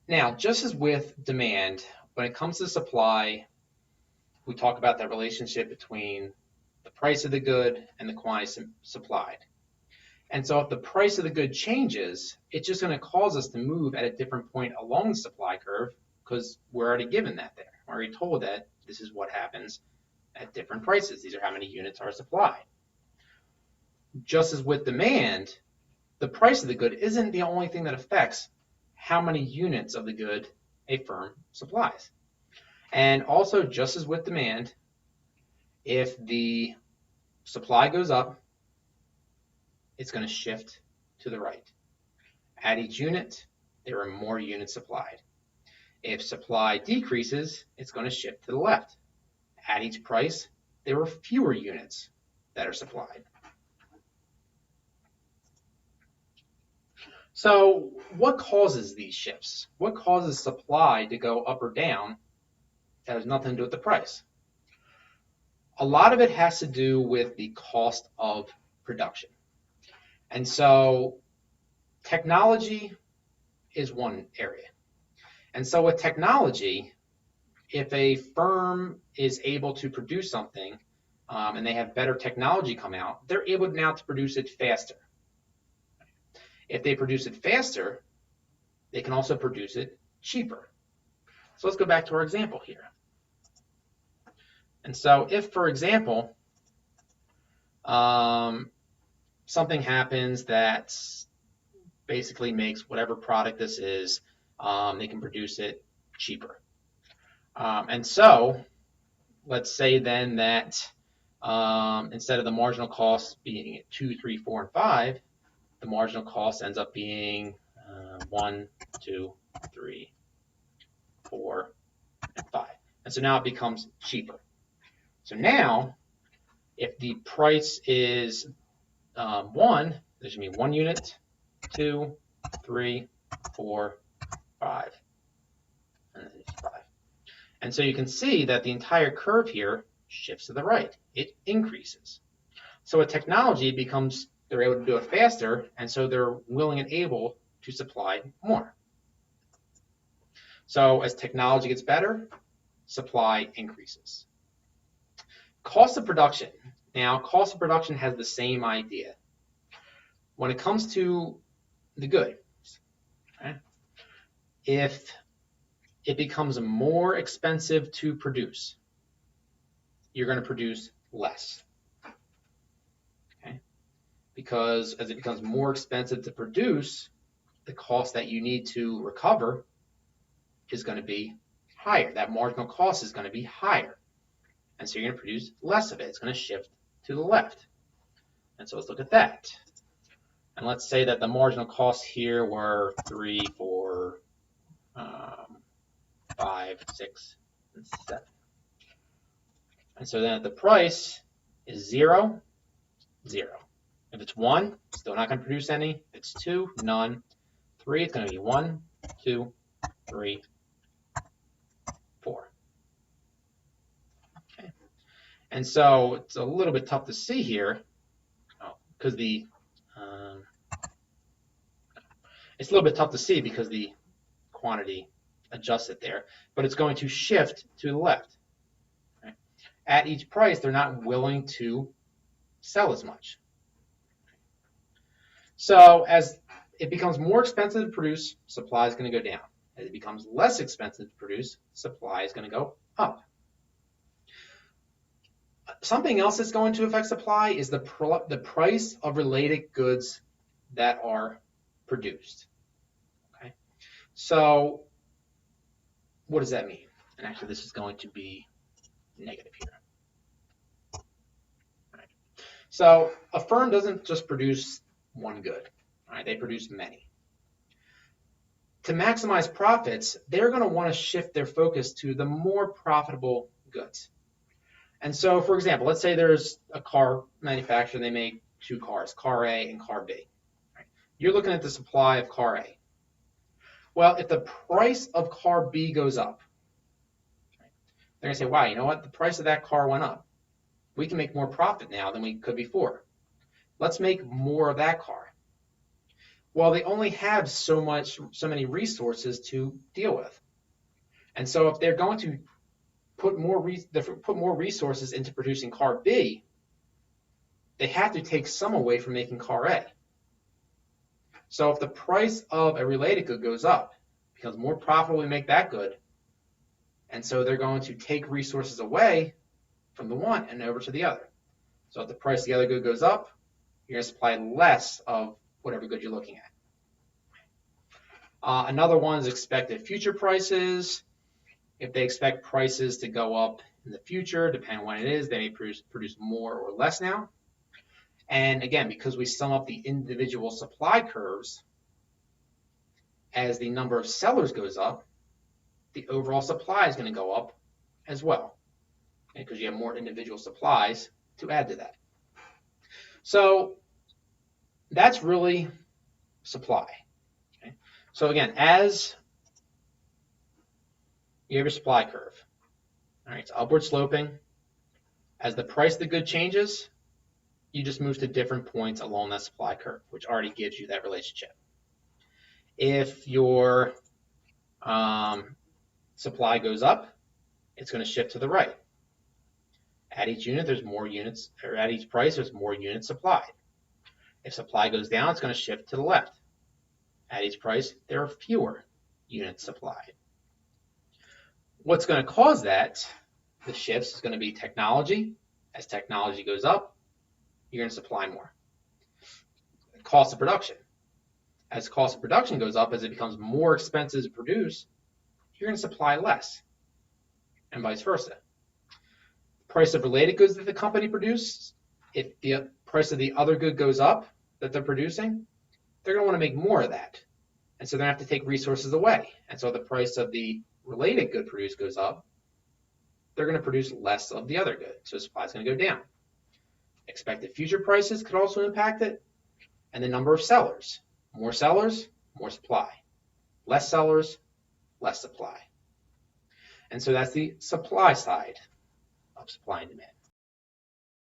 Now, just as with demand, when it comes to supply, we talk about that relationship between the price of the good and the quantity supplied. And so if the price of the good changes, it's just going to cause us to move at a different point along the supply curve because we're already given that there. We're already told that this is what happens at different prices. These are how many units are supplied. Just as with demand, the price of the good isn't the only thing that affects how many units of the good a firm supplies. And also, just as with demand, if the supply goes up, it's going to shift to the right. At each unit, there are more units supplied. If supply decreases, it's going to shift to the left. At each price, there are fewer units that are supplied. So what causes these shifts? What causes supply to go up or down that has nothing to do with the price? A lot of it has to do with the cost of production. And so technology is one area. And so with technology, if a firm is able to produce something and they have better technology come out, they're able now to produce it faster. If they produce it faster, they can also produce it cheaper. So let's go back to our example here. And so if, for example, something happens that basically makes whatever product this is, they can produce it cheaper. And so let's say then that instead of the marginal cost being at 2, 3, 4, and 5, the marginal cost ends up being 1, 2, 3, 4, and 5. And so now it becomes cheaper. So now, if the price is 1, there should be 1 unit, 2, 3, 4, 5, and then 5. And so you can see that the entire curve here shifts to the right. It increases. So with technology, they're able to do it faster, and so they're willing and able to supply more. So as technology gets better, supply increases. Cost of production. Now, cost of production has the same idea. When it comes to the good, okay, if it becomes more expensive to produce, you're going to produce less. Okay? Because as it becomes more expensive to produce, the cost that you need to recover is going to be higher. That marginal cost is going to be higher. And so you're going to produce less of it. It's going to shift to the left. And so let's look at that. And let's say that the marginal costs here were 3, 4, 5, 6, and 7. And so then if the price is 0, 0. If it's 1, still not going to produce any. If it's 2, none. 3, it's going to be 1, 2, 3, 4. Okay. And so it's a little bit tough to see here because it's a little bit tough to see because the quantity adjusted there, but it's going to shift to the left. Okay. At each price, they're not willing to sell as much. So as it becomes more expensive to produce, supply is going to go down. As it becomes less expensive to produce, supply is going to go up. Something else that's going to affect supply is the price of related goods that are produced. Okay, so what does that mean? And actually, this is going to be negative here. All right. So a firm doesn't just produce one good. All right, they produce many. To maximize profits, they're going to want to shift their focus to the more profitable goods. And so, for example, let's say there's a car manufacturer, they make 2 cars, car A and car B. Right? You're looking at the supply of car A. Well, if the price of car B goes up, right, they're going to say, wow, you know what? The price of that car went up. We can make more profit now than we could before. Let's make more of that car. Well, they only have so many resources to deal with. And so if they're going to put more resources into producing car B, they have to take some away from making car A. So if the price of a related good goes up, it becomes more profitable to make that good. And so they're going to take resources away from the one and over to the other. So if the price of the other good goes up, you're going to supply less of whatever good you're looking at. Another one is expected future prices. If they expect prices to go up in the future, depending on when it is, they may produce more or less now. And again, because we sum up the individual supply curves, as the number of sellers goes up, the overall supply is going to go up as well, because you have more individual supplies to add to that. So that's really supply. Okay? So again, as you have your supply curve, all right, it's upward sloping. As the price of the good changes, you just move to different points along that supply curve, which already gives you that relationship. If your supply goes up, it's going to shift to the right. At each unit, there's more units, or at each price, there's more units supplied. If supply goes down, it's going to shift to the left. At each price, there are fewer units supplied. What's going to cause that, the shifts, is going to be technology. As technology goes up, you're going to supply more. Cost of production. As cost of production goes up, as it becomes more expensive to produce, you're going to supply less, and vice versa. Price of related goods that the company produces, if the price of the other good goes up that they're producing, they're going to want to make more of that. And so they're going to have to take resources away. And so the price of the related good produced goes up, they're going to produce less of the other good. So supply is going to go down. Expected future prices could also impact it, and the number of sellers. More sellers, more supply. Less sellers, less supply. And so that's the supply side of supply and demand.